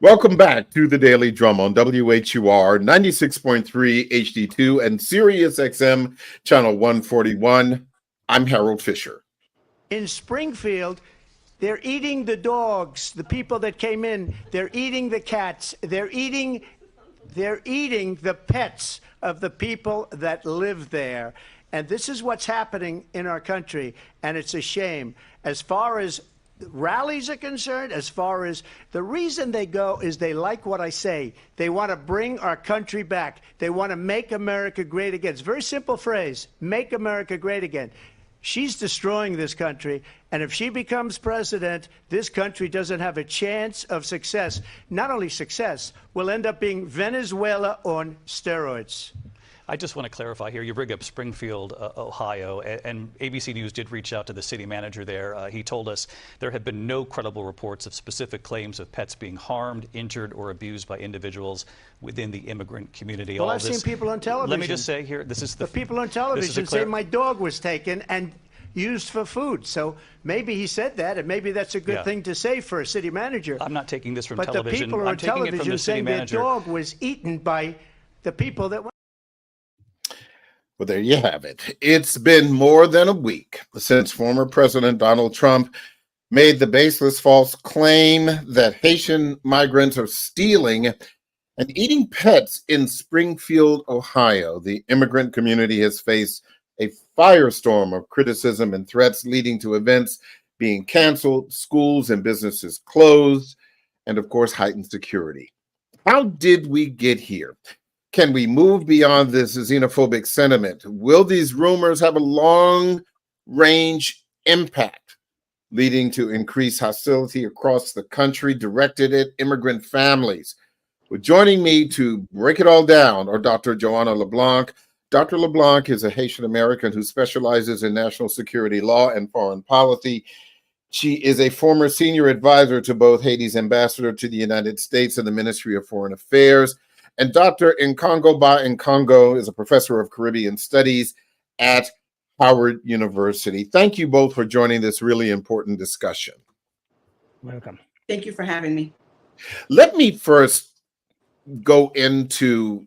Welcome back to the Daily Drum on WHUR 96.3 HD2 and Sirius XM channel 141. I'm Harold Fisher. In Springfield, they're eating the dogs, the people that came in. They're eating the cats. They're eating the pets of the people that live there. And this is what's happening in our country, and it's a shame. As far as rallies are concerned, as far as the reason they go is they like what I say. They want to bring our country back. They want to make America great again. It's a very simple phrase, make America great again. She's destroying this country, and if she becomes president, this country doesn't have a chance of success. Not only success, we'll end up being Venezuela on steroids. I just want to clarify here. You bring up Springfield, Ohio, and ABC News did reach out to the city manager there. He told us there have been no credible reports of specific claims of pets being harmed, injured, or abused by individuals within the immigrant community. Well, I've seen people on television. Let me just say here, this is the people on television say my dog was taken and used for food. So maybe he said that, and maybe that's a good thing to say for a city manager. I'm not taking this from television. But the people are on television saying their dog was eaten by the people that went. Well, there you have it. It's been more than a week since former President Donald Trump made the baseless false claim that Haitian migrants are stealing and eating pets in Springfield, Ohio. The immigrant community has faced a firestorm of criticism and threats, leading to events being canceled, schools and businesses closed, and of course, heightened security. How did we get here? Can we move beyond this xenophobic sentiment? Will these rumors have a long-range impact, leading to increased hostility across the country directed at immigrant families? Well, joining me to break it all down are Dr. Joanna LeBlanc. Dr. LeBlanc is a Haitian American who specializes in national security law and foreign policy. She is a former senior advisor to both Haiti's ambassador to the United States and the Ministry of Foreign Affairs. And Dr. Nkongo Ba Nkongo is a professor of Caribbean Studies at Howard University. Thank you both for joining this really important discussion. Welcome. Thank you for having me. Let me first go into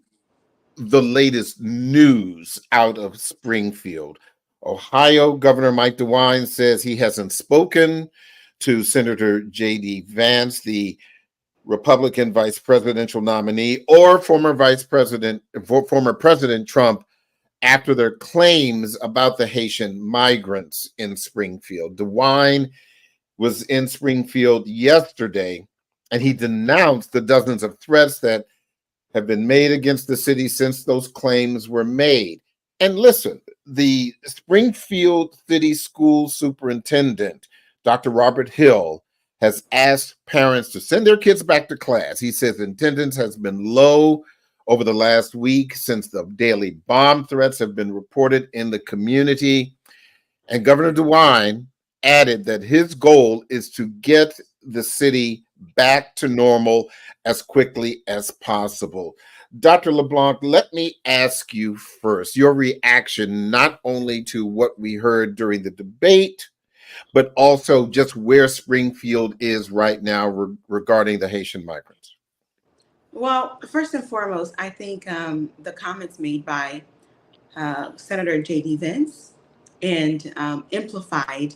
the latest news out of Springfield. Ohio Governor Mike DeWine says he hasn't spoken to Senator J.D. Vance, the Republican vice presidential nominee, or former President Trump, after their claims about the Haitian migrants in Springfield. DeWine was in Springfield yesterday, and he denounced the dozens of threats that have been made against the city since those claims were made. And listen, the Springfield City School Superintendent, Dr. Robert Hill, has asked parents to send their kids back to class. He says attendance has been low over the last week since the daily bomb threats have been reported in the community. And Governor DeWine added that his goal is to get the city back to normal as quickly as possible. Dr. LeBlanc, let me ask you first your reaction not only to what we heard during the debate, but also just where Springfield is right now regarding the Haitian migrants. Well, first and foremost, I think the comments made by Senator J.D. Vance and amplified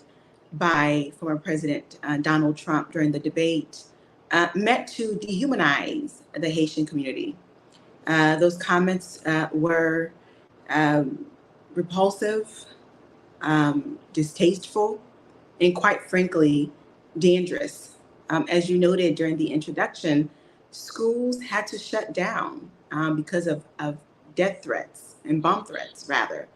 by former President Donald Trump during the debate meant to dehumanize the Haitian community. Those comments were repulsive, distasteful, and quite frankly, dangerous. As you noted during the introduction, schools had to shut down because of death threats and bomb threats, rather.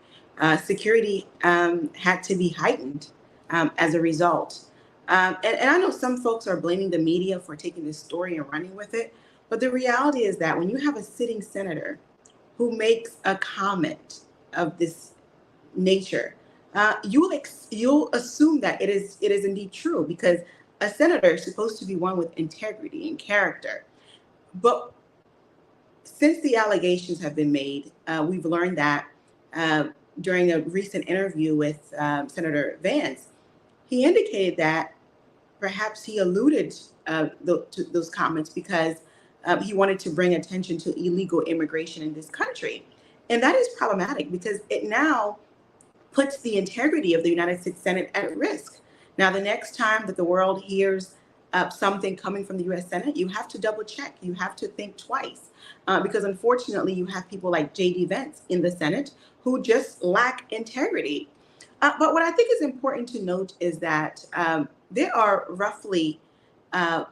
Security had to be heightened as a result. And I know some folks are blaming the media for taking this story and running with it, but the reality is that when you have a sitting senator who makes a comment of this nature, you'll assume that it is indeed true, because a senator is supposed to be one with integrity and character. But since the allegations have been made, we've learned that during a recent interview with Senator Vance, he indicated that perhaps he alluded those comments because he wanted to bring attention to illegal immigration in this country. And that is problematic because it now puts the integrity of the United States Senate at risk. Now, the next time that the world hears something coming from the US Senate, you have to double check. You have to think twice. Because unfortunately, you have people like J.D. Vance in the Senate who just lack integrity. But what I think is important to note is that there are roughly 2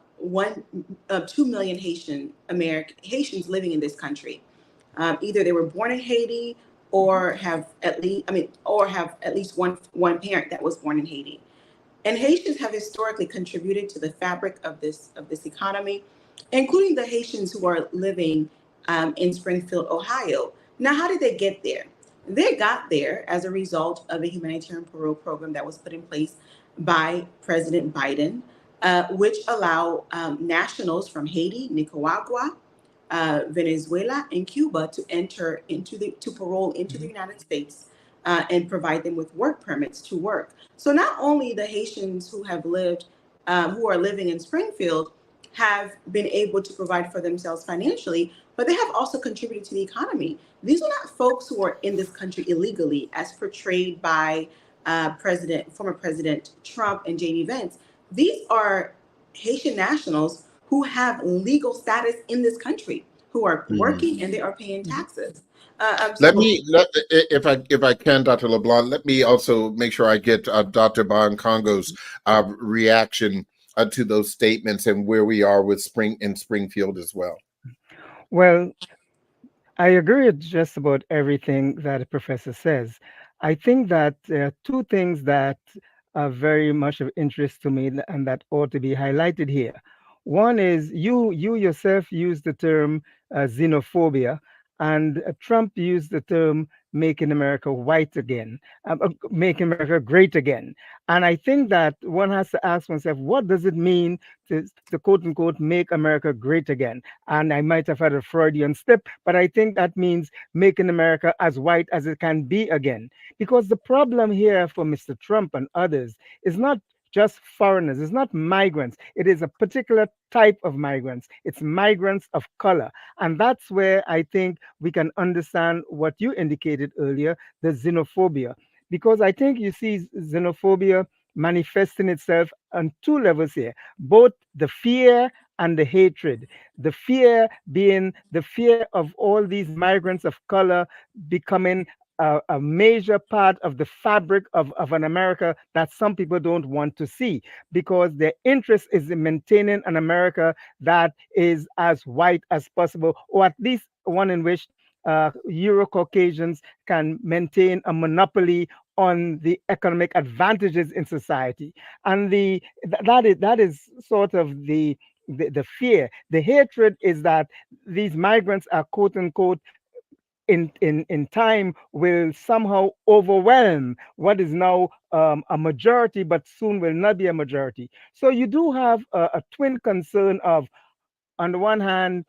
million Haitians living in this country. Either they were born in Haiti or have at least one parent that was born in Haiti. And Haitians have historically contributed to the fabric of this economy, including the Haitians who are living in Springfield, Ohio. Now, how did they get there? They got there as a result of a humanitarian parole program that was put in place by President Biden, which allow nationals from Haiti, Nicaragua, Venezuela, and Cuba to enter to parole into the United States and provide them with work permits to work. So not only the Haitians who are living in Springfield have been able to provide for themselves financially, but they have also contributed to the economy. These are not folks who are in this country illegally, as portrayed by former President Trump and J.D. Vance. These are Haitian nationals who have legal status in this country, who are working and they are paying taxes. If I can, Dr. LeBlanc, let me also make sure I get Dr. Boncongo's reaction to those statements and where we are with Springfield as well. Well, I agree with just about everything that the professor says. I think that there are two things that are very much of interest to me and that ought to be highlighted here. One is you yourself used the term xenophobia, and Trump used the term making America white again, making America great again. And I think that one has to ask oneself, what does it mean to quote unquote make America great again? And I might have had a Freudian slip, but I think that means making America as white as it can be again. Because the problem here for Mr. Trump and others is not just foreigners, it's not migrants. It is a particular type of migrants. It's migrants of color. And that's where I think we can understand what you indicated earlier, the xenophobia. Because I think you see xenophobia manifesting itself on two levels here, both the fear and the hatred. The fear being the fear of all these migrants of color becoming a major part of the fabric of an America that some people don't want to see, because their interest is in maintaining an America that is as white as possible, or at least one in which Euro-Caucasians can maintain a monopoly on the economic advantages in society. And that is sort of the fear. The hatred is that these migrants are quote unquote in time will somehow overwhelm what is now a majority, but soon will not be a majority. So you do have a twin concern of, on the one hand,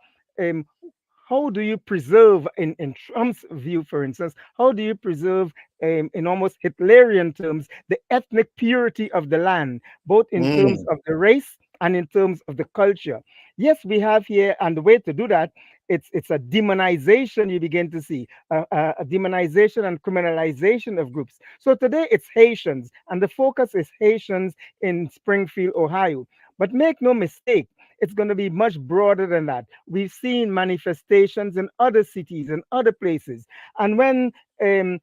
how do you preserve, in Trump's view, for instance, how do you preserve, in almost Hitlerian terms, the ethnic purity of the land, both in terms of the race and in terms of the culture? Yes, we have here, and the way to do that, it's a demonization you begin to see, a demonization and criminalization of groups. So today it's Haitians, and the focus is Haitians in Springfield, Ohio. But make no mistake, it's going to be much broader than that. We've seen manifestations in other cities and other places. And when, in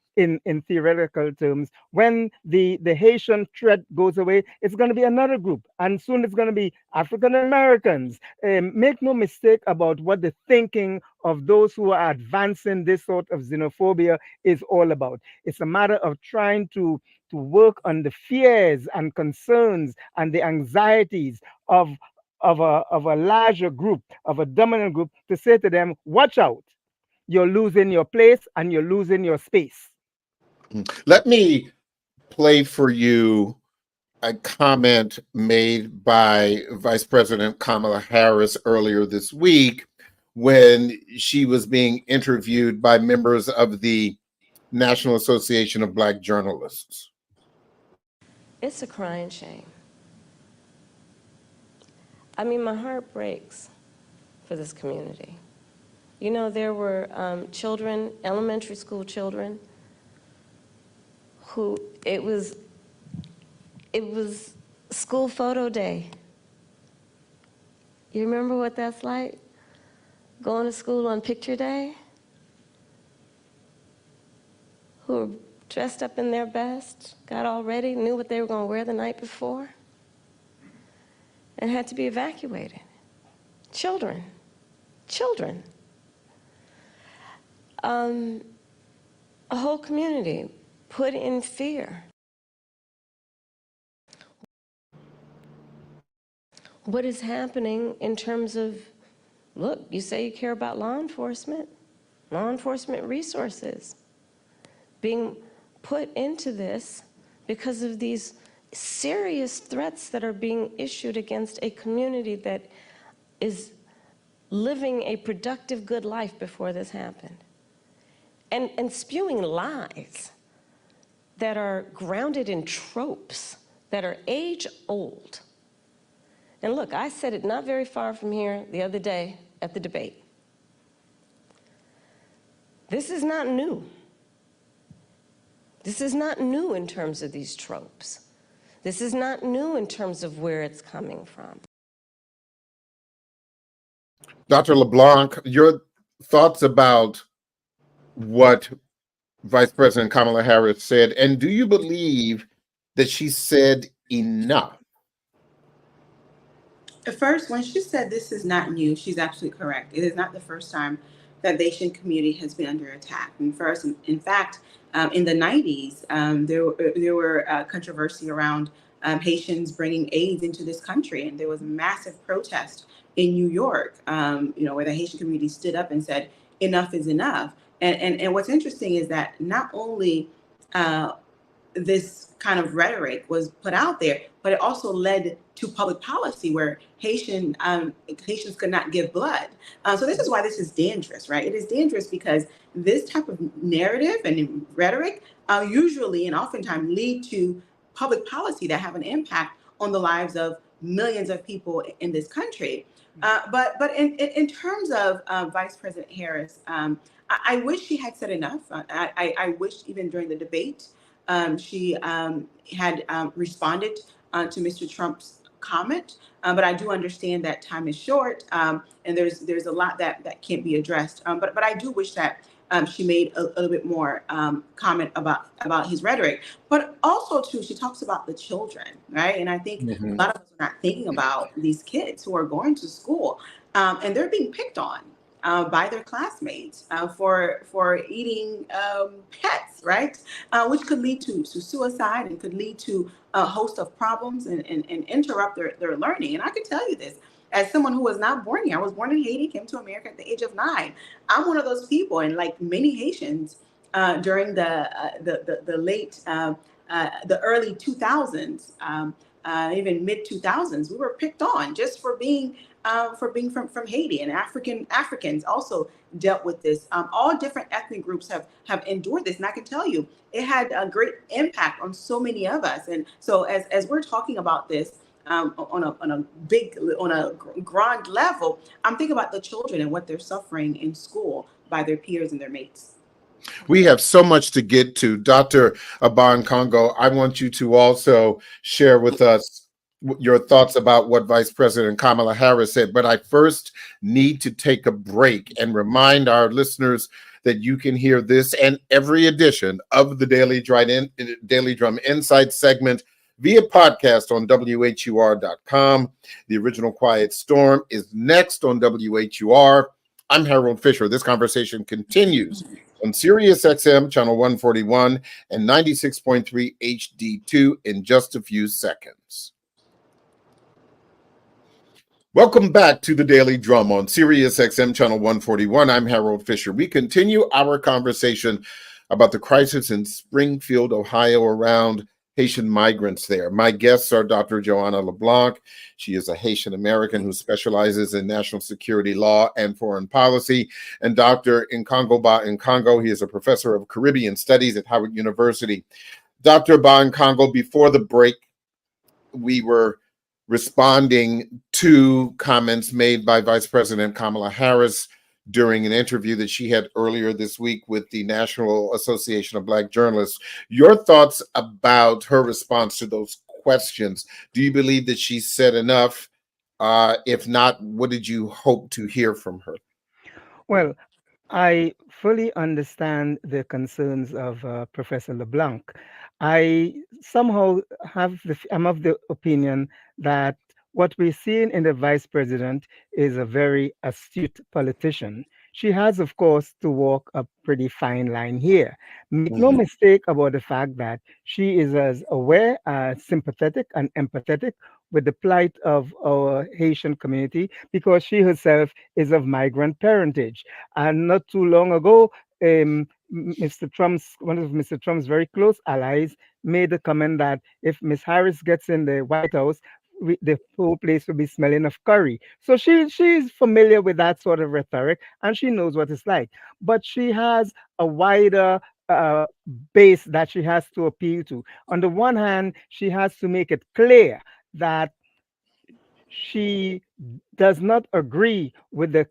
theoretical terms, when the Haitian threat goes away, it's going to be another group. And soon it's going to be African Americans. Make no mistake about what the thinking of those who are advancing this sort of xenophobia is all about. It's a matter of trying to work on the fears and concerns and the anxieties of a larger group, of a dominant group, to say to them, watch out, you're losing your place and you're losing your space. Let me play for you a comment made by Vice President Kamala Harris earlier this week when she was being interviewed by members of the National Association of Black Journalists. It's a crying shame. I mean, my heart breaks for this community. You know, there were children, elementary school children, who it was school photo day. You remember what that's like? Going to school on picture day? Who were dressed up in their best, got all ready, knew what they were going to wear the night before, and had to be evacuated. Children. A whole community put in fear. What is happening in terms of, look, you say you care about law enforcement resources being put into this because of these serious threats that are being issued against a community that is living a productive, good life before this happened. And spewing lies that are grounded in tropes that are age old. And look, I said it not very far from here the other day at the debate. This is not new. This is not new in terms of these tropes. This is not new in terms of where it's coming from. Dr. LeBlanc, your thoughts about what Vice President Kamala Harris said, and do you believe that she said enough? First, when she said this is not new, she's absolutely correct. It is not the first time that the Haitian community has been under attack. And first, in fact, in the 90s, there were controversy around Haitians bringing AIDS into this country, and there was massive protest in New York, where the Haitian community stood up and said, enough is enough. And what's interesting is that not only this kind of rhetoric was put out there, but it also led to public policy where Haitians could not give blood. So this is why this is dangerous, right? It is dangerous because this type of narrative and rhetoric usually and oftentimes lead to public policy that have an impact on the lives of millions of people in this country. But in terms of Vice President Harris, I wish she had said enough. I wish even during the debate, she had responded to Mr. Trump's comment, but I do understand that time is short, and there's a lot that can't be addressed. But I do wish that she made a little bit more comment about his rhetoric. But also too, she talks about the children, right? And I think a lot of us are not thinking about these kids who are going to school, and they're being picked on by their classmates for eating pets, right? Which could lead to suicide and could lead to a host of problems and interrupt their learning. And I can tell you this, as someone who was not born here, I was born in Haiti, came to America at the age of 9. I'm one of those people, and like many Haitians during the late, the early 2000s, even mid 2000s, we were picked on just for being from Haiti, and Africans also dealt with this. All different ethnic groups have endured this, and I can tell you, it had a great impact on so many of us. And so, as we're talking about this on a grand level, I'm thinking about the children and what they're suffering in school by their peers and their mates. We have so much to get to. Dr. Aban Congo, I want you to also share with us your thoughts about what Vice President Kamala Harris said. But I first need to take a break and remind our listeners that you can hear this and every edition of the Daily Drum Insight segment via podcast on WHUR.com. The original Quiet Storm is next on WHUR. I'm Harold Fisher. This conversation continues on Sirius XM channel 141 and 96.3 HD2 in just a few seconds. Welcome back to the Daily Drum on Sirius XM channel 141. I'm Harold Fisher. We continue our conversation about the crisis in Springfield, Ohio, around Haitian migrants there. My guests are Dr. Joanna LeBlanc. She is a Haitian American who specializes in national security law and foreign policy, and Dr. Nkongo Ba Nkongo. He is a professor of Caribbean studies at Howard University. Dr. Ba Nkongo, before the break, we were responding to comments made by Vice President Kamala Harris during an interview that she had earlier this week with the National Association of Black Journalists. Your thoughts about her response to those questions? Do you believe that she said enough? If not, what did you hope to hear from her? Well, I fully understand the concerns of Professor LeBlanc. I somehow I'm of the opinion that what we're seeing in the vice president is a very astute politician. She has, of course, to walk a pretty fine line here. Make no Mhm. mistake about the fact that she is as aware, sympathetic, and empathetic with the plight of our Haitian community because she herself is of migrant parentage. And not too long ago, one of Mr. Trump's very close allies made the comment that if Miss Harris gets in the White House, the whole place will be smelling of curry. So she's familiar with that sort of rhetoric, and she knows what it's like. But she has a wider uh, base that she has to appeal to. On the one hand, she has to make it clear that she does not agree with the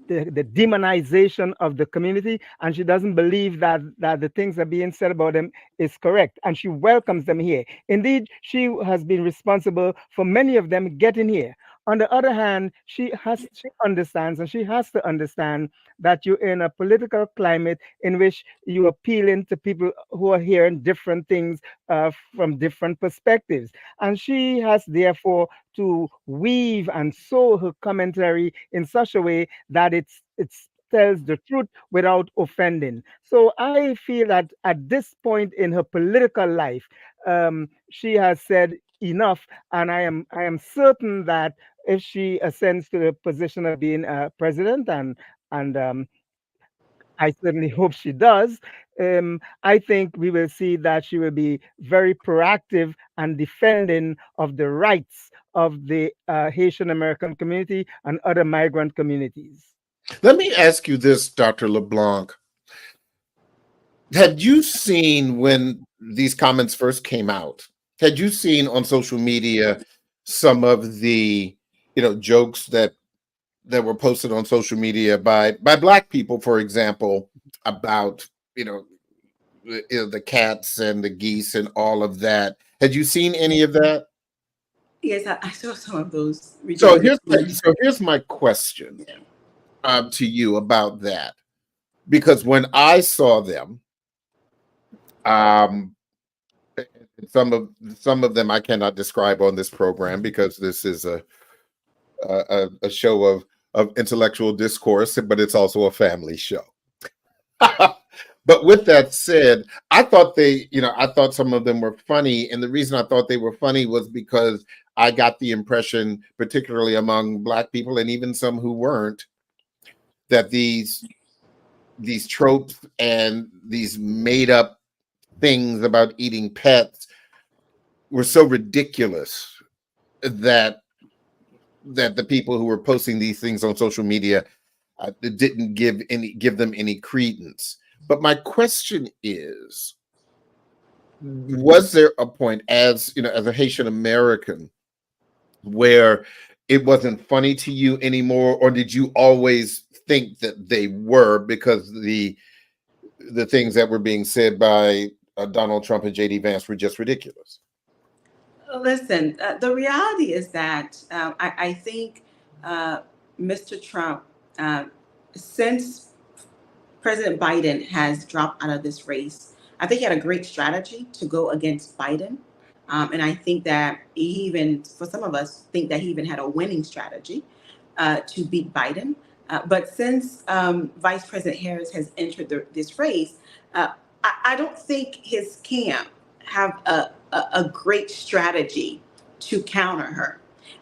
demonization of the community, and she doesn't believe that the things that are being said about them is correct, and she welcomes them here. Indeed, she has been responsible for many of them getting here. On the other hand, she understands, and she has to understand that you're in a political climate in which you're appealing to people who are hearing different things from different perspectives, and she has therefore to weave and sew her commentary in such a way that it tells the truth without offending. So I feel that at this point in her political life, she has said enough, and I am certain that if she ascends to the position of being president, and I certainly hope she does. I think we will see that she will be very proactive and defending of the rights of the Haitian American community and other migrant communities. Let me ask you this, Dr. LeBlanc. Had you seen when these comments first came out? Had you seen on social media some of the, jokes that were posted on social media by Black people, for example, about the cats and the geese and all of that? Had you seen any of that? Yes, I saw some of those So ridiculous here's memes. so here's my question to you about that, because when I saw them, um, some of them I cannot describe on this program because this is a show of intellectual discourse, but it's also a family show. But with that said, I thought some of them were funny. And the reason I thought they were funny was because I got the impression, particularly among Black people and even some who weren't, that these tropes and these made up things about eating pets were so ridiculous that the people who were posting these things on social media didn't give them any credence. But my question is, was there a point, as a Haitian American, where it wasn't funny to you anymore, or did you always think that they were, because the things that were being said by Donald Trump and JD Vance were just ridiculous? Listen, the reality is that I think Mr. Trump, uh, since President Biden has dropped out of this race, I think he had a great strategy to go against Biden. And I think that he even, for some of us, think that he even had a winning strategy to beat Biden. But since Vice President Harris has entered this race, I don't think his camp have a great strategy to counter her.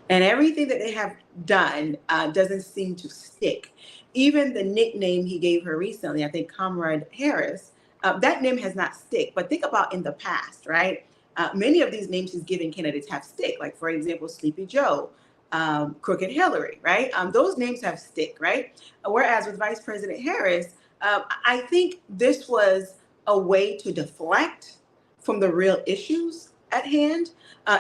And everything that they have done doesn't seem to stick. Even the nickname he gave her recently, I think Comrade Harris, that name has not stick. But think about in the past, right? Many of these names he's giving candidates have stick. Like, for example, Sleepy Joe, Crooked Hillary, right? Those names have stick, right? Whereas with Vice President Harris, I think this was a way to deflect from the real issues at hand.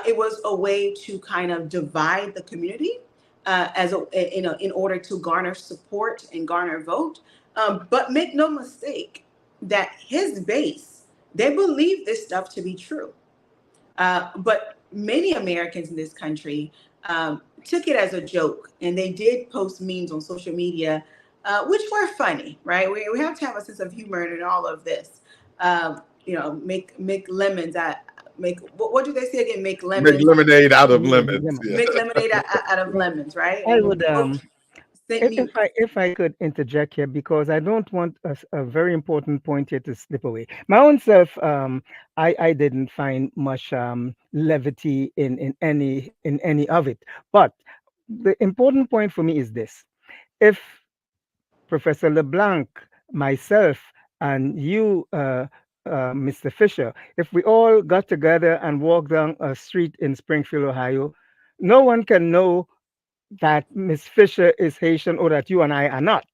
It was a way to kind of divide the community in order to garner support and garner vote. But make no mistake that his base, they believe this stuff to be true. But many Americans in this country took it as a joke, and they did post memes on social media, which were funny, right? We have to have a sense of humor in all of this. Make lemons make what do they say again? Make Make lemons, lemonade out of lemons. Yeah. make lemonade out of lemons, right? I would Sent me. if I could interject here, because I don't want a very important point here to slip away. My own self, I didn't find much levity in any of it. But the important point for me is this: if Professor LeBlanc, myself, and you, Mr. Fisher, if we all got together and walked down a street in Springfield, Ohio, no one can know that Miss Fisher is Haitian or that you and I are not.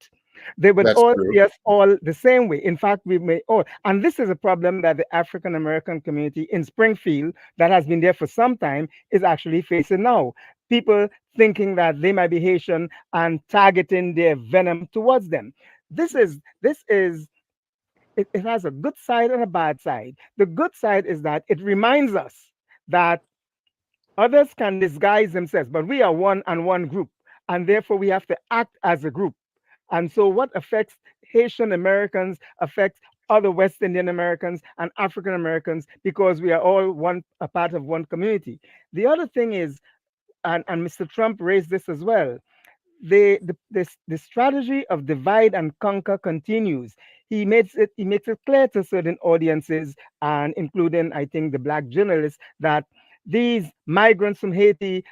They would That's all true. see us all the same way. In fact, we may all, and this is a problem that the African American community in Springfield, that has been there for some time, is actually facing now. People thinking that they might be Haitian and targeting their venom towards them. It has a good side and a bad side. The good side is that it reminds us that others can disguise themselves, but we are one and one group, and therefore we have to act as a group. And so what affects Haitian Americans affects other West Indian Americans and African Americans, because we are all a part of one community. The other thing is, and Mr. Trump raised this as well, the strategy of divide and conquer continues. He makes it clear to certain audiences, and including, I think, the Black journalists, that these migrants from Haiti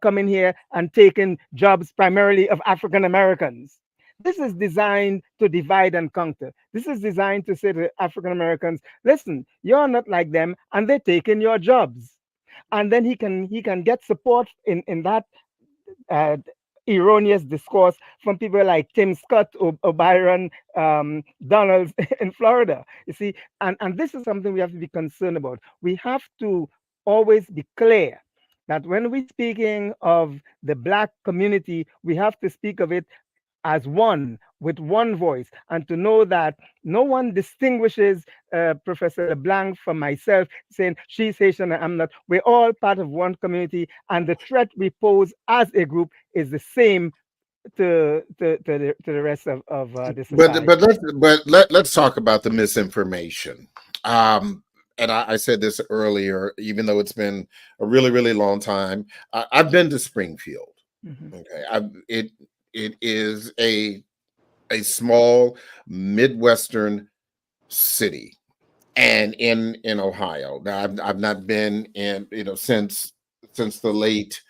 coming here and taking jobs primarily of African Americans. This is designed to divide and conquer. This is designed to say to African Americans, listen, you're not like them, and they're taking your jobs. And then he can get support in that erroneous discourse from people like Tim Scott or Byron Donalds in Florida. You see, and this is something we have to be concerned about. We have to always be clear that when we're speaking of the Black community, we have to speak of it as one, with one voice, and to know that no one distinguishes Professor LeBlanc from myself, saying she's Haitian and I'm not. We're all part of one community, and the threat we pose as a group is the same to the rest of this society. But let's talk about the misinformation. And I said this earlier, even though it's been a really, really long time. I've been to Springfield. Mm-hmm. Okay, it is a small Midwestern city, and in Ohio. Now I've not been in since the late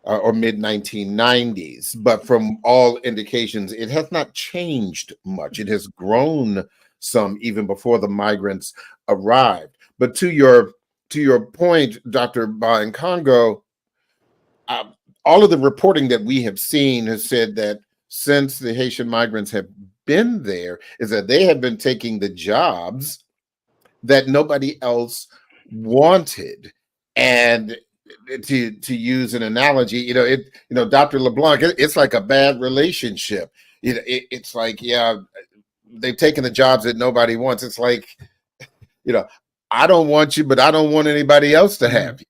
or mid 1990s, but from all indications, it has not changed much. It has grown some even before the migrants arrived. But to your point, Dr. Ba in Congo, all of the reporting that we have seen has said that since the Haitian migrants have been there, is that they have been taking the jobs that nobody else wanted. And to use an analogy, Dr. LeBlanc, it's like a bad relationship. It's like, yeah, they've taken the jobs that nobody wants. It's like, I don't want you, but I don't want anybody else to have you.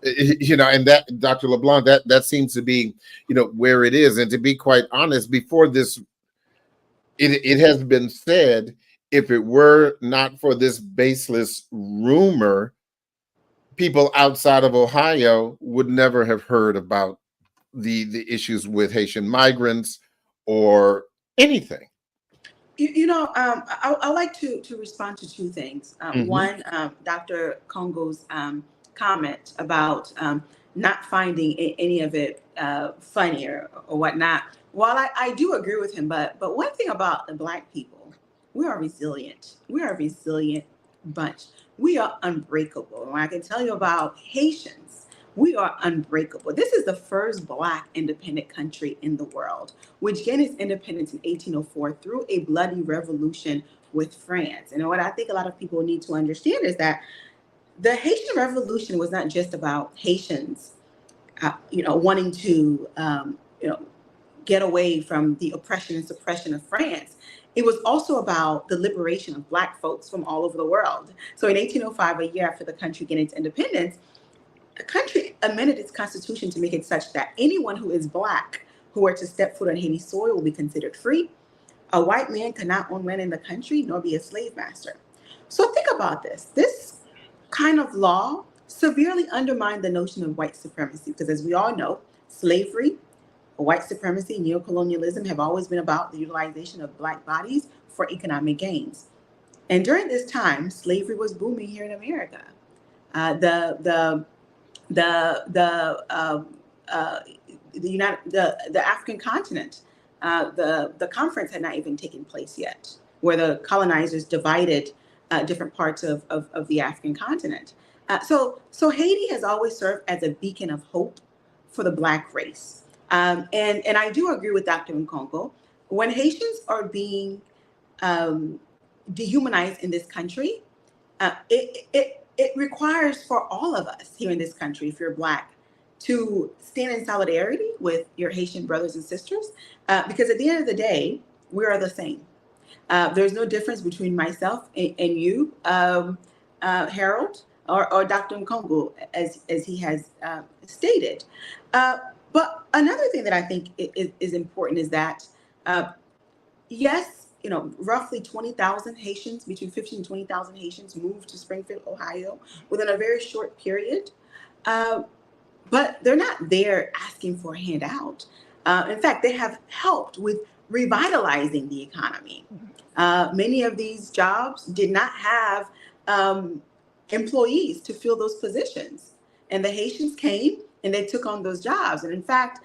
And that, Dr. LeBlanc, that seems to be, where it is. And to be quite honest, before this, it has been said, if it were not for this baseless rumor, people outside of Ohio would never have heard about the issues with Haitian migrants or anything. I like to respond to two things. Mm-hmm. One, Dr. Congo's comment about not finding any of it funny or whatnot. While I do agree with him, but one thing about the Black people, we are resilient. We are a resilient bunch. We are unbreakable. And I can tell you about Haitians, we are unbreakable. This is the first Black independent country in the world, which gained its independence in 1804 through a bloody revolution with France. And what I think a lot of people need to understand is that The Haitian Revolution was not just about Haitians, wanting to, get away from the oppression and suppression of France. It was also about the liberation of Black folks from all over the world. So in 1805, a year after the country gained its independence, the country amended its constitution to make it such that anyone who is Black who were to step foot on Haiti soil will be considered free. A white man cannot own land in the country nor be a slave master. So think about this. This kind of law severely undermined the notion of white supremacy because, as we all know, slavery, white supremacy, neocolonialism have always been about the utilization of Black bodies for economic gains. And during this time, slavery was booming here in America. The African continent, the conference had not even taken place yet, where the colonizers divided different parts of the African continent. So Haiti has always served as a beacon of hope for the Black race. And I do agree with Dr. Nkongo. When Haitians are being dehumanized in this country, it requires for all of us here in this country, if you're Black, to stand in solidarity with your Haitian brothers and sisters, because at the end of the day, we are the same. There's no difference between myself and you, Harold, or Dr. Nkongo, as he has stated. But another thing that I think is important is that, yes, roughly 20,000 Haitians, between 15 and 20,000 Haitians moved to Springfield, Ohio within a very short period. But they're not there asking for a handout. In fact, they have helped with revitalizing the economy. Many of these jobs did not have employees to fill those positions. And the Haitians came and they took on those jobs. And in fact,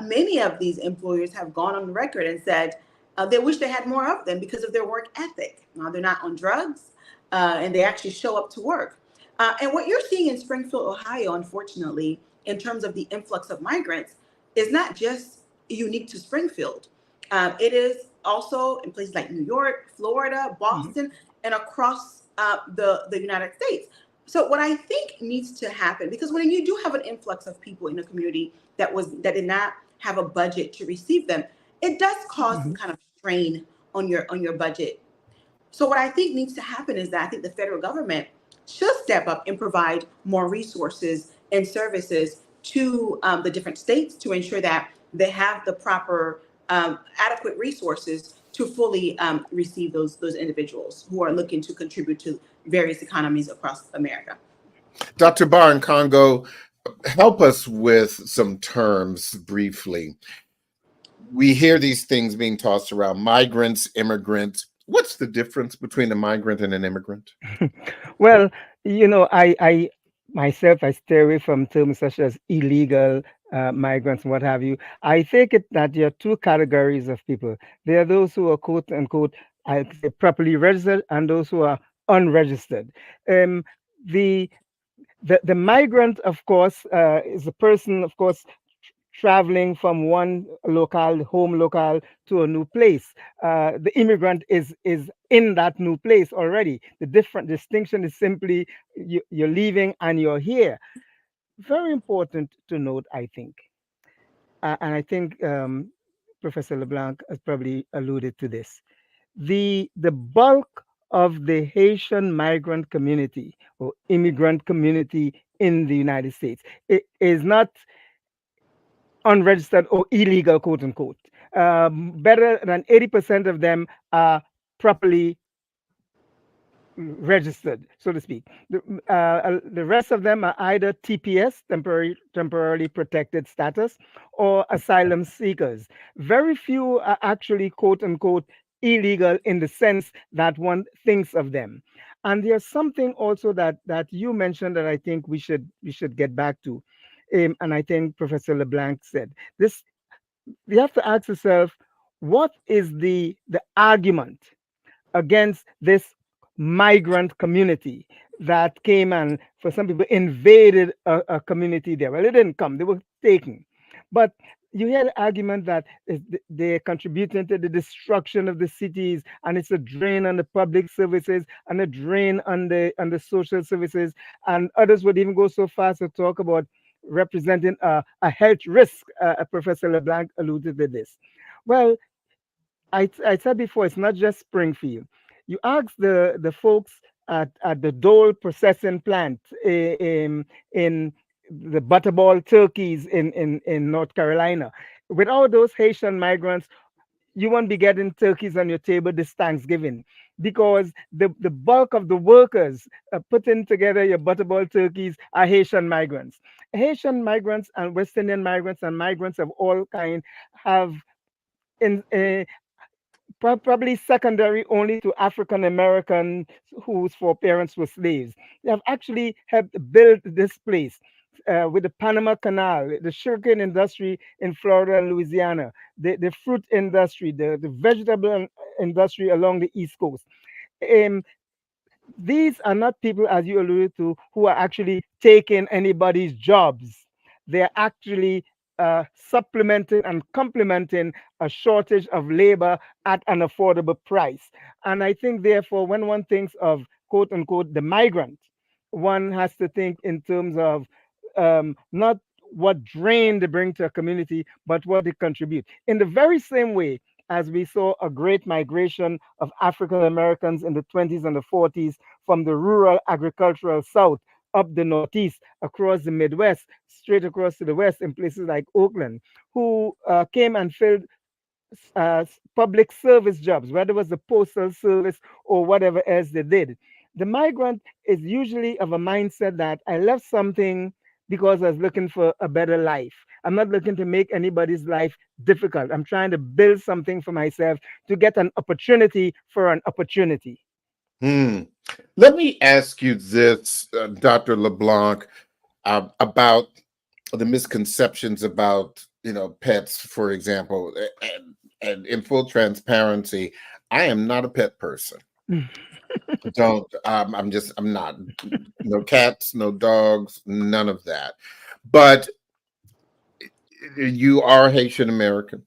many of these employers have gone on record and said they wish they had more of them because of their work ethic. They're not on drugs and they actually show up to work. And what you're seeing in Springfield, Ohio, unfortunately, in terms of the influx of migrants, is not just unique to Springfield. It is also in places like New York, Florida, Boston, and across the United States. So what I think needs to happen, because when you do have an influx of people in a community that did not have a budget to receive them, it does cause some kind of strain on your budget. So what I think needs to happen is that I think the federal government should step up and provide more resources and services to the different states to ensure that they have the proper adequate resources to fully receive those individuals who are looking to contribute to various economies across America. Dr. Barr Congo, help us with some terms briefly. We hear these things being tossed around: migrants, immigrants. What's the difference between a migrant and an immigrant? Well, I myself, I stay away from terms such as illegal migrants and what have you. I take it that there are two categories of people. There are those who are quote unquote, I say, properly registered, and those who are unregistered. The migrant, of course, is a person, of course, traveling from one home locale to a new place. The immigrant is in that new place already. The different distinction is simply you're leaving and you're here. Very important to note, I think. And I think Professor LeBlanc has probably alluded to this. The bulk of the Haitian migrant community or immigrant community in the United States is not unregistered or illegal, quote unquote. Better than 80% of them are properly registered, so to speak. The rest of them are either TPS, temporarily protected status, or asylum seekers. Very few are actually, quote unquote, illegal in the sense that one thinks of them. And there's something also that you mentioned that I think we should get back to. And I think Professor LeBlanc said this: we have to ask ourselves, what is the argument against this migrant community that came and, for some people, invaded a community there? Well, it didn't come; they were taken. But you hear the argument that they're contributing to the destruction of the cities, and it's a drain on the public services and a drain on the social services. And others would even go so far as to talk about representing a health risk. Professor LeBlanc alluded to this. Well, I said before, it's not just Springfield. You ask the folks at the Dole processing plant in the Butterball turkeys in North Carolina. Without those Haitian migrants, you won't be getting turkeys on your table this Thanksgiving, because the bulk of the workers putting together your Butterball turkeys are Haitian migrants. Haitian migrants and West Indian migrants and migrants of all kinds have in probably secondary only to African Americans whose foreparents were slaves. They have actually helped build this place. With the Panama Canal, the sugarcane industry in Florida and Louisiana, the fruit industry, the vegetable industry along the East Coast. Um, these are not people, as you alluded to, who are actually taking anybody's jobs. They're actually supplementing and complementing a shortage of labor at an affordable price. And I think, therefore, when one thinks of quote unquote the migrant, one has to think in terms of not what drain they bring to a community, but what they contribute. In the very same way as we saw a great migration of African Americans in the 20s and the 40s from the rural agricultural South up the Northeast, across the Midwest, straight across to the West in places like Oakland, who came and filled public service jobs, whether it was the postal service or whatever else they did. The migrant is usually of a mindset that I left something because I was looking for a better life. I'm not looking to make anybody's life difficult. I'm trying to build something for myself to get an opportunity for an opportunity. Hmm. Let me ask you this, Dr. LeBlanc, about the misconceptions about, pets, for example. And in full transparency, I am not a pet person. Don't. I'm not. No cats, no dogs, none of that. But you are Haitian American.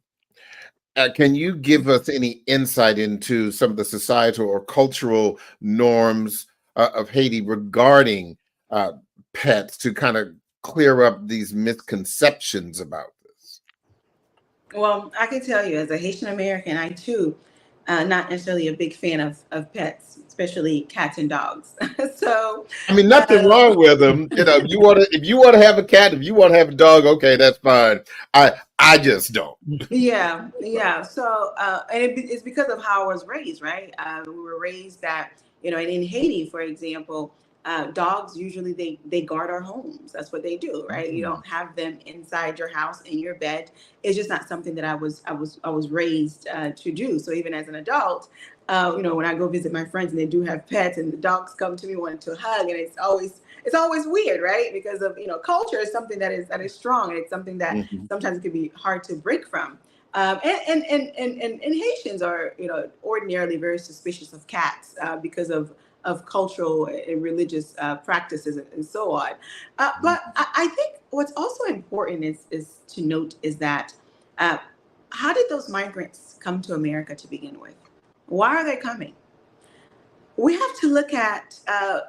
Can you give us any insight into some of the societal or cultural norms of Haiti regarding uh, pets, to kind of clear up these misconceptions about this? Well, I can tell you, as a Haitian American, I too, not necessarily a big fan of pets, especially cats and dogs. So, I mean, nothing uh, wrong with them. If you want to have a cat, if you want to have a dog, okay, that's fine. I just don't. yeah, yeah. So, and it's because of how I was raised, right? We were raised that, and in Haiti, for example, dogs usually they guard our homes. That's what they do, right? You don't have them inside your house in your bed. It's just not something that I was raised to do. So even as an adult, when I go visit my friends and they do have pets, and the dogs come to me wanting to hug, and it's always weird, right? Because of culture is something that is strong, and it's something that Mhm. sometimes it can be hard to break from. And Haitians are ordinarily very suspicious of cats because of cultural and religious practices and so on. But I think what's also important is to note is that uh, how did those migrants come to America to begin with? Why are they coming? We have to look at,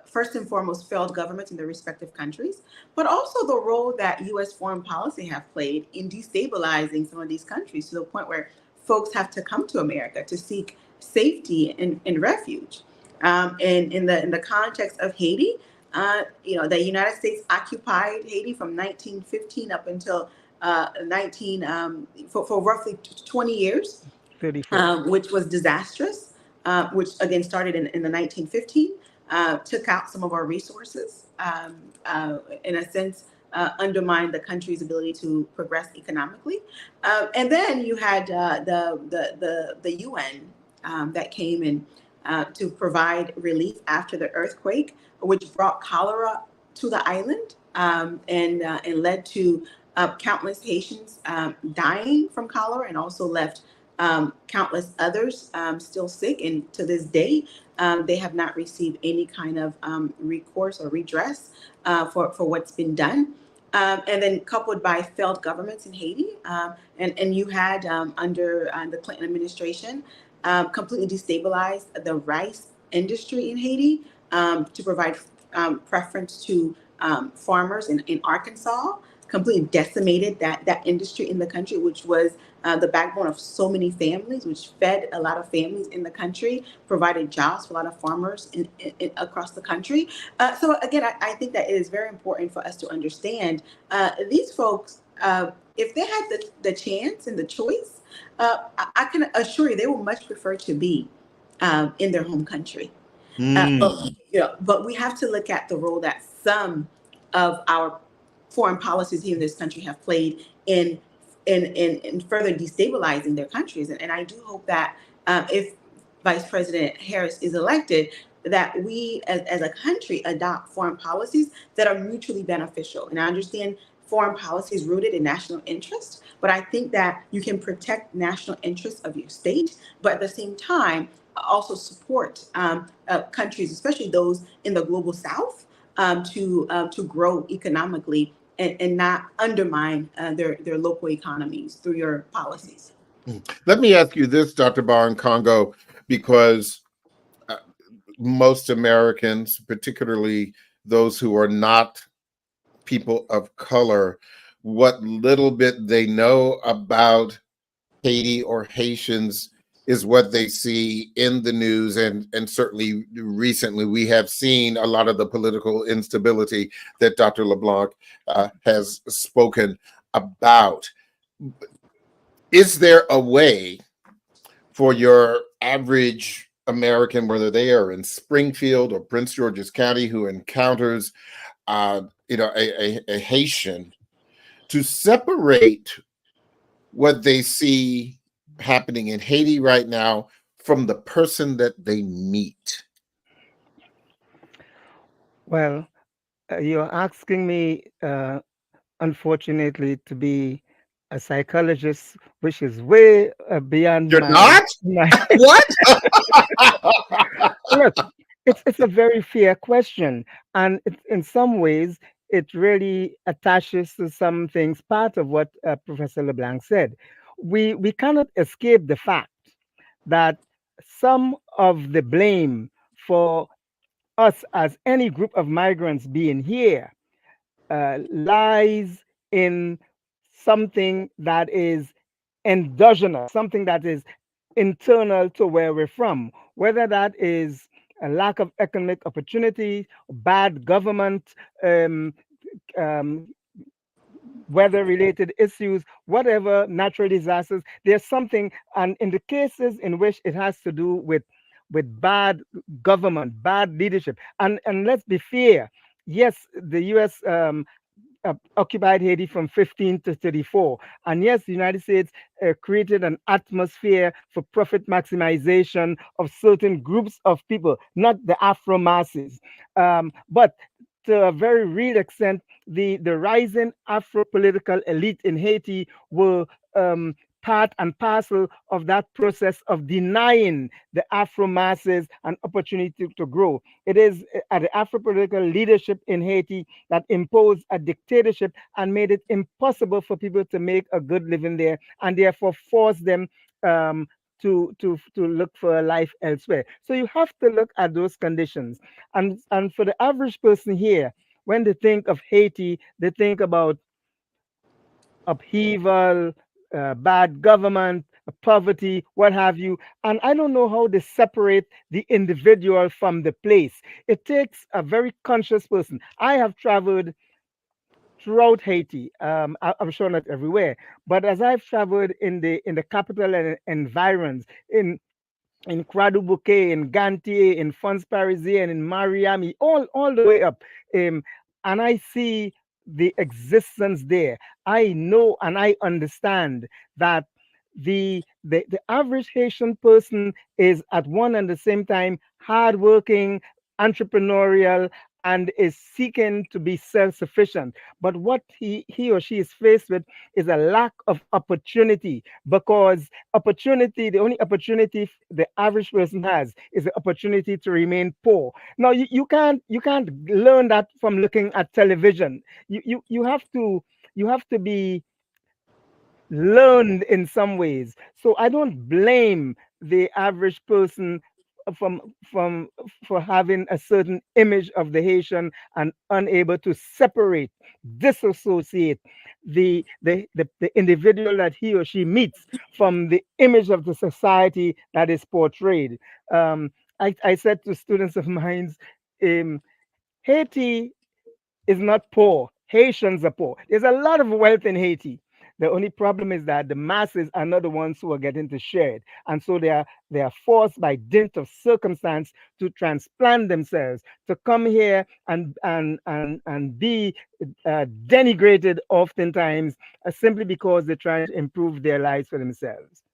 first and foremost, failed governments in their respective countries, but also the role that U.S. foreign policy have played in destabilizing some of these countries to the point where folks have to come to America to seek safety and refuge. And in the context of Haiti, the United States occupied Haiti from 1915 up until 19 for roughly 20 years, 34. which was disastrous, which again started in the 1915, took out some of our resources, in a sense, undermined the country's ability to progress economically. And then you had the UN that came in to provide relief after the earthquake, which brought cholera to the island, and led to countless Haitians dying from cholera, and also left countless others still sick. And to this day, they have not received any kind of recourse or redress for what's been done. and then coupled by failed governments in Haiti. And you had under the Clinton administration completely destabilized the rice industry in Haiti to provide preference to farmers in Arkansas, completely decimated that industry in the country, which was the backbone of so many families, which fed a lot of families in the country, provided jobs for a lot of farmers across the country. So again, I think that it is very important for us to understand these folks, if they had the chance and the choice, I can assure you they would much prefer to be in their home country. But we have to look at the role that some of our foreign policies here in this country have played in further destabilizing their countries. And I do hope that if Vice President Harris is elected, that we as a country adopt foreign policies that are mutually beneficial. And I understand foreign policy is rooted in national interest, but I think that you can protect national interests of your state, but at the same time, also support countries, especially those in the global south, to grow economically and not undermine their local economies through your policies. Let me ask you this, Dr. Barn Congo, because most Americans, particularly those who are not people of color, what little bit they know about Haiti or Haitians is what they see in the news. And certainly recently we have seen a lot of the political instability that Dr. LeBlanc has spoken about. Is there a way for your average American, whether they are in Springfield or Prince George's County, who encounters a Haitian, to separate what they see happening in Haiti right now from the person that they meet? Well, you're asking me, unfortunately, to be a psychologist, which is way beyond You're not? my. What? Look, it's a very fair question, and in some ways, it really attaches to some things. Part of what Professor LeBlanc said, we cannot escape the fact that some of the blame for us as any group of migrants being here lies in something that is endogenous, something that is internal to where we're from, whether that is a lack of economic opportunity, bad government, um, um, weather related issues, whatever, natural disasters. There's something, and in the cases in which it has to do with bad government, bad leadership, and let's be fair, yes, the U.S. Occupied Haiti from 15 to 34. And yes, the United States created an atmosphere for profit maximization of certain groups of people, not the Afro masses. But to a very real extent, the rising Afro political elite in Haiti were part and parcel of that process of denying the Afro masses an opportunity to grow. It is the Afro political leadership in Haiti that imposed a dictatorship and made it impossible for people to make a good living there, and therefore forced them to look for a life elsewhere. So you have to look at those conditions. And for the average person here, when they think of Haiti, they think about upheaval, bad government, poverty, what have you. And I don't know how they separate the individual from the place. It takes a very conscious person. I have traveled throughout Haiti. I'm sure not everywhere, but as I've traveled in the capital and environs, in Croix du Bouquet, in Gantier, in Fons Parisien, in Miami, all the way up. And I see the existence there. I know and I understand that the average Haitian person is at one and the same time hardworking, entrepreneurial, and is seeking to be self-sufficient. But what he or she is faced with is a lack of opportunity, because opportunity, the only opportunity the average person has is the opportunity to remain poor. Now you can't learn that from looking at television. You have to be learned in some ways. So I don't blame the average person from for having a certain image of the Haitian and unable to separate, disassociate the individual that he or she meets from the image of the society that is portrayed. I said to students of mine, Haiti is not poor. Haitians are poor. There's a lot of wealth in Haiti. The only problem is that the masses are not the ones who are getting to share it, and so they are forced by dint of circumstance to transplant themselves to come here and be denigrated oftentimes simply because they're trying to improve their lives for themselves.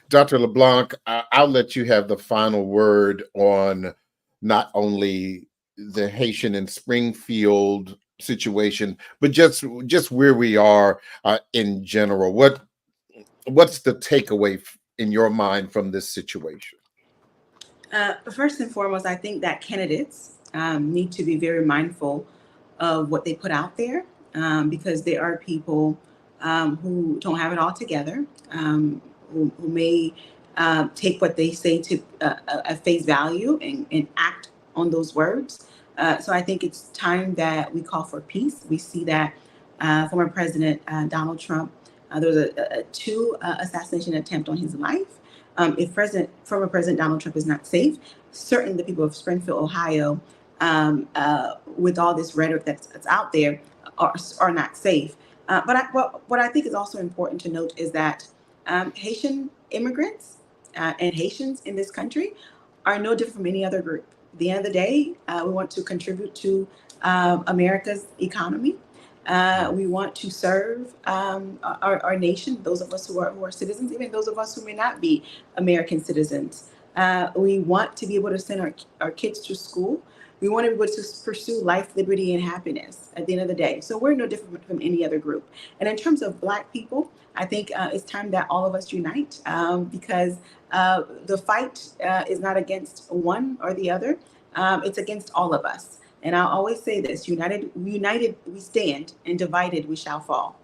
Dr. LeBlanc, I'll let you have the final word on not only the Haitian and Springfield situation, but just where we are in general. What's the takeaway in your mind from this situation? First and foremost, I think that candidates need to be very mindful of what they put out there, because there are people who don't have it all together, who may take what they say to at face value and act on those words. So I think it's time that we call for peace. We see that former President Donald Trump, there was a two assassination attempt on his life. If former President Donald Trump is not safe, certainly the people of Springfield, Ohio, with all this rhetoric that's out there, are not safe. But what I think is also important to note is that Haitian immigrants and Haitians in this country are no different from any other group. At the end of the day, we want to contribute to America's economy. We want to serve our nation, those of us who are citizens, even those of us who may not be American citizens. We want to be able to send our kids to school. We want to be able to pursue life, liberty, and happiness at the end of the day. So we're no different from any other group. And in terms of Black people, I think it's time that all of us unite, because the fight is not against one or the other. It's against all of us. And I'll always say this: united we stand, and divided we shall fall.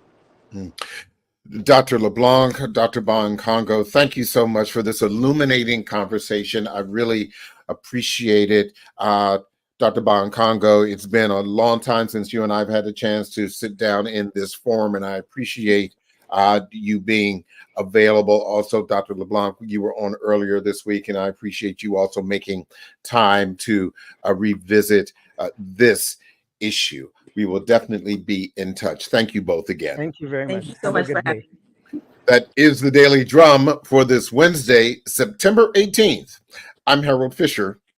Dr. LeBlanc, Dr. Congo, thank you so much for this illuminating conversation. I really appreciate it. Dr. Congo, it's been a long time since you and I have had a chance to sit down in this forum, and I appreciate you being available. Also, Dr. LeBlanc, you were on earlier this week, and I appreciate you also making time to revisit this issue. We will definitely be in touch. Thank you both again. Thank you very much. Thank you so much for having me. That is the Daily Drum for this Wednesday, September 18th. I'm Harold Fisher.